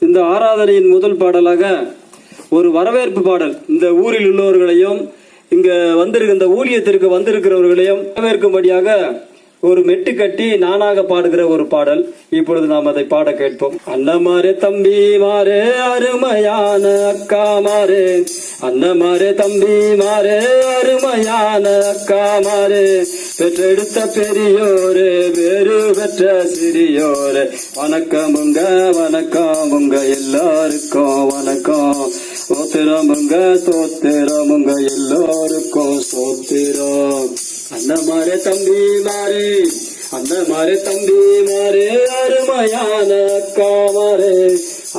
இந்த ஆராதனையின் முதல் பாடலாக ஒரு வரவேற்பு பாடல், இந்த ஊரில் உள்ளவர்களையும் இங்க வந்திருக்க இந்த ஊழியத்திற்கு வந்திருக்கிறவர்களையும் வரவேற்கும்படியாக ஒரு மெட்டு கட்டி நானாக பாடுகிற ஒரு பாடல். இப்பொழுது நாம் அதை பாட கேட்போம். அண்ணமாரே தம்பி மாறே அருமையான அக்கா மாறே, அண்ணமாரே தம்பி மாறே அருமையான அக்கா மாறே, பெற்றெடுத்த பெரியோரே வேறு பெற்ற சிறியோரே, வணக்கமுங்க வணக்கமுங்க எல்லாருக்கும் வணக்கம், சோத்திரமுங்க சோத்திரமுங்க எல்லாருக்கும் சோத்திரம். அண்ணமாரே தம்பி மாறே, அண்ணமாரே தம்பி மாறே அருமையான அக்கா மாறே,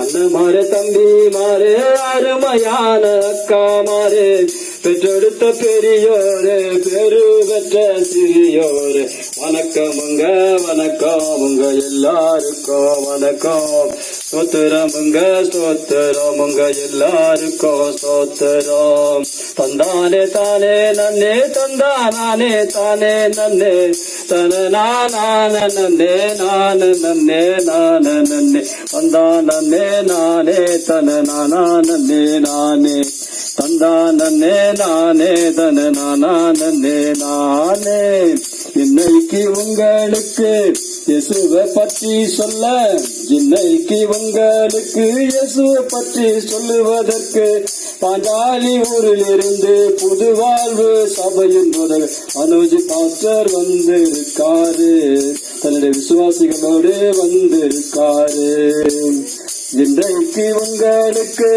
அண்ணமாரே தம்பி மாறே அருமையான அக்கா மாறே, பெற்றெடுத்த பெரியோரே பேரு பெற்ற சிறியோரே, வணக்கமுங்க வணக்கமுங்க எல்லாருக்கும் வணக்கம், சோத்திரமுங்க சோத்திரமுங்க எல்லாருக்கும் சோத்திரம். தந்தானே தானே நன்னே தந்தானே தானே நன்னே தன நான நன்னே நான நன்னே நான நன்னே தந்தானே நானே தன நானா நன்னே நானே தந்தானே நானே தன நானா நன்னே நானே. இன்னைக்கு உங்களுக்கு இயேசுவை பற்றி சொல்ல, இன்னைக்கு உங்களுக்கு இயேசுவை பற்றி சொல்லுவதற்கு பாஞ்சாலி ஊரில் இருந்து புது வாழ்வு சபையின் முதல் அனுஜ் பாஸ்டர் வந்திருக்காரு, தன்னுடைய விசுவாசிகளோடு வந்திருக்காரு. இன்றைக்கு உங்களுக்கு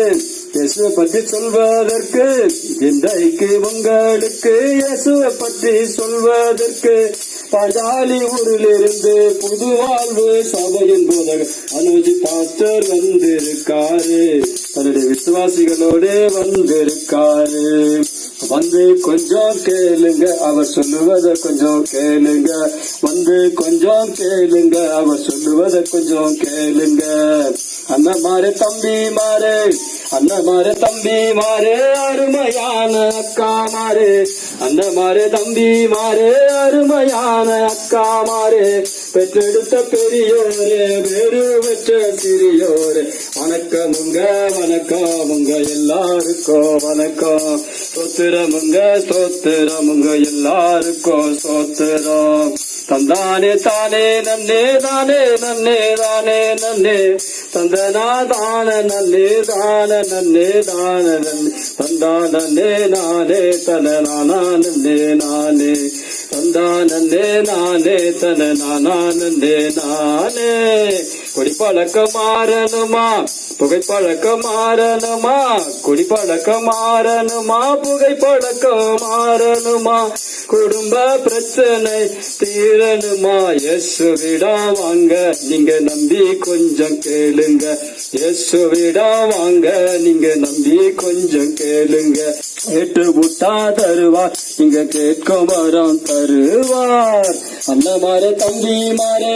இயேசுவை பற்றி சொல்வதற்கு, இன்றைக்கு உங்களுக்கு இயேசுவை பற்றி சொல்வதற்கு பாஞ்சாலி ஊரில் இருந்து புது வாழ்வு சபையின் போதக அனுஜ் பாஸ்டர் வந்திருக்காரு, தன்னுடைய விசுவாசிகளோடு வந்திருக்காரு. வந்து கொஞ்சம் கேளுங்க அவர் சொல்லுவதை கொஞ்சம் கேளுங்க, வந்து கொஞ்சம் கேளுங்க அவர் சொல்லுவதை கொஞ்சம் கேளுங்க. அண்ணமாரே தம்பி மாறே, அண்ணமாரே தம்பி மாறே அருமையான அக்கா மாறே, அண்ணமாரே தம்பி மாறே அருமையான அக்கா மாறே, பெற்றெடுத்த பெரியோரே வேறு பெற்ற சிறியோரே, வணக்கமுங்க வணக்கமுங்க எல்லாருக்கும் வணக்கம், சோத்திரமுங்க சோத்திரமுங்க எல்லாருக்கும் சோத்திரம். தந்தானே தானே நன்னே தானே நன்னே தானே நன்னே தந்தனா தான நன்னே தான நன்னே தான நன்னே தந்தானே நானே தன நானா நன்னே நானே தந்தானே நானே தன நானா நன்னே நானே. குடிப்பழக்க மாறணுமா புகைப்பழக்க மாறணுமா, குடிப்பழக்க மாறணுமா புகைப்பழக்க மாறணுமா, குடும்ப பிரச்சனை தீரணுமா, இயேசுவிடா வாங்க நீங்க நம்பி கொஞ்சம் கேளுங்க, இயேசுவிடா வாங்க நீங்க நம்பி கொஞ்சம் கேளுங்க, கேட்டு விட்டா தருவார் நீங்க கேட்கும் வரம் தருவார். அண்ணமாரே தம்பி மாறே,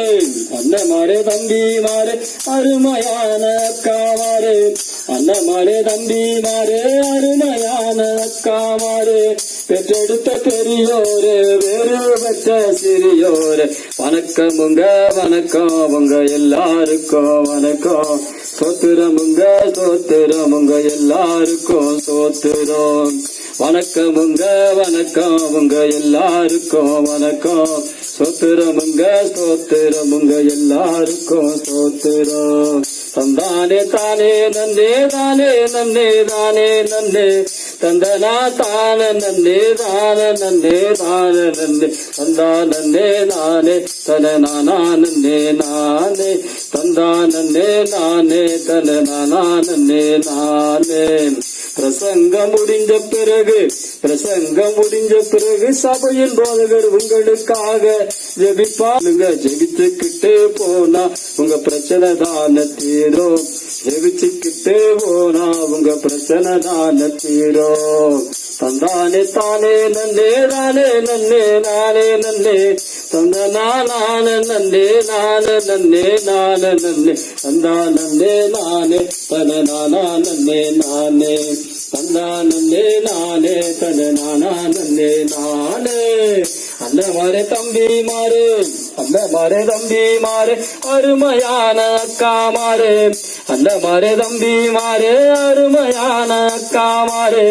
அண்ணமாரே தம்பி மாறே அருமையான அக்கா மாறே, அண்ணமாரே தம்பி மாறே அருமையான அக்கா மாறே, பெற்றெடுத்த பெரியோரே வேறு பெற்ற சிறியோரே, வணக்கமுங்க வணக்கமுங்க எல்லாருக்கும் வணக்கம், சோத்திரமுங்க சோத்திரமுங்க எல்லாருக்கும் சோத்திரம். வணக்கமுங்க வணக்கமுங்க எல்லாருக்கும் வணக்கம், சோத்திரமுங்க சோத்திரமுங்க எல்லாருக்கும் சோத்திரம். தந்தானே தானே நன்னே தானே நன்னே தானே நன்னே தந்தனா தான நன்னே தான நன்னே தான நன்னே தந்தானே நானே தன நானா நன்னே நானே தந்தானே நானே தன நானா நன்னே நானே. பிரசங்கம் முடிஞ்ச பிறகு, பிரசங்கம் முடிஞ்ச பிறகு சபையின் போதகர் உங்களுக்காக ஜெபிப்பாங்க, ஜெபிச்சுக்கிட்டே போனா உங்க பிரச்சனை தான தீரும், ஜெபிச்சுக்கிட்டே போனா உங்க பிரச்சனை தான தீரும். தந்தானே தானே நன்னே தானே நன்னே நானே நன்னே தந்தனா நான நன்னே நான நன்னே நான நன்னே தந்தா நன்னே நானே தன நானா நன்னே நானே தந்தா நன்னே நானே தன நானா நன்னே நானே. அண்ணன் மாறு தம்பி மாறு, அண்ணன் மாறு தம்பி மாறு, அருமையான அக்கா மாறு, அண்ணன் மாறு தம்பி மாறு, அருமையான அக்கா மாறு,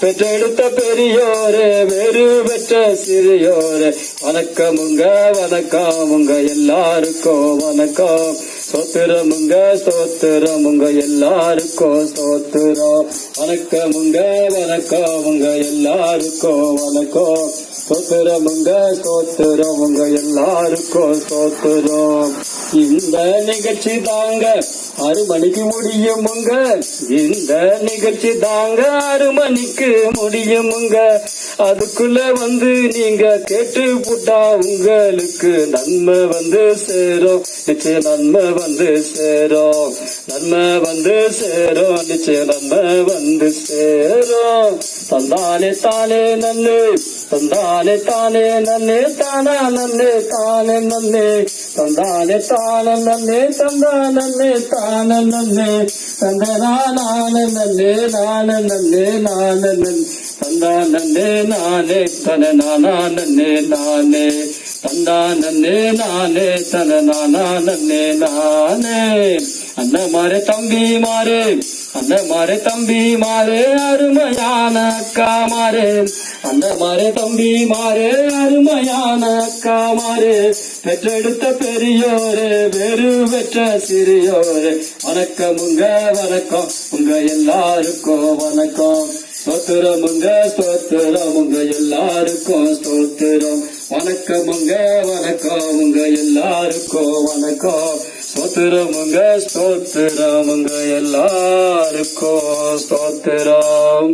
பெற்றெடுத்த பெரியோரு வேறு பெற்ற சிறியோரு, வணக்கமுங்க வணக்கமுங்க எல்லாருக்கும் வணக்கம், ஸ்தோத்திரமுங்க ஸ்தோத்திரமுங்க எல்லாருக்கும் ஸ்தோத்திரம், வணக்கமுங்க வணக்கமுங்க எல்லாருக்கும் வணக்கம், ஸ்தோத்திரமுங்க ஸ்தோத்திரமுங்க எல்லாருக்கும் ஸ்தோத்திரம். இந்த நிகழ்ச்சி தாங்க 6 மணிக்கு முடியுமுங்க, இந்த நிகழ்ச்சி தாங்க 6 மணிக்கு முடியுமுங்க, அதுக்குள்ள வந்து நீங்க கேட்டு போட்டா உங்களுக்கு நன்மை வந்து சேரும், நிச்சயம் நன்மை வந்து சேரும், நன்மை வந்து சேரும், நிச்சயம் நன்மை வந்து சேரும். தந்தானே தானே நன்னு, தந்தானே தானே நன்னே, தானா நன்னே தானே நன்னே, தந்தானே தானே நன்னே, தந்தா நன்னே தானே நன்னே, தந்தனா நானே நன்னே நானே நன்னே நானே நன்னே, தந்தா நன்னே நானே தன நானா நன்னே நானே, தந்தா நன்னே நானே தன நானா நன்னே நானே. அண்ணன் மாறு தம்பி மாறு, அண்ணன் மாறு தம்பி மாறு, அருமையான அக்கா மாறு, அண்ணன் மாறு தம்பி மாறு, அருமையான அக்கா மாறு, பெற்றெடுத்த பெரியோரு வேறு பெற்ற சிறியோரு, வணக்கமுங்க வணக்கம் உங்க எல்லாருக்கும் வணக்கம், ஸ்தோத்திரமுங்க ஸ்தோத்திரமுங்க எல்லாருக்கும் ஸ்தோத்திரம், வணக்கமுங்க வணக்கம் உங்க எல்லாருக்கும் வணக்கம், ஸ்தோத்திரமுங்க ஸ்தோத்திரமுங்க எல்லாருக்கும் ஸ்தோத்திரம்.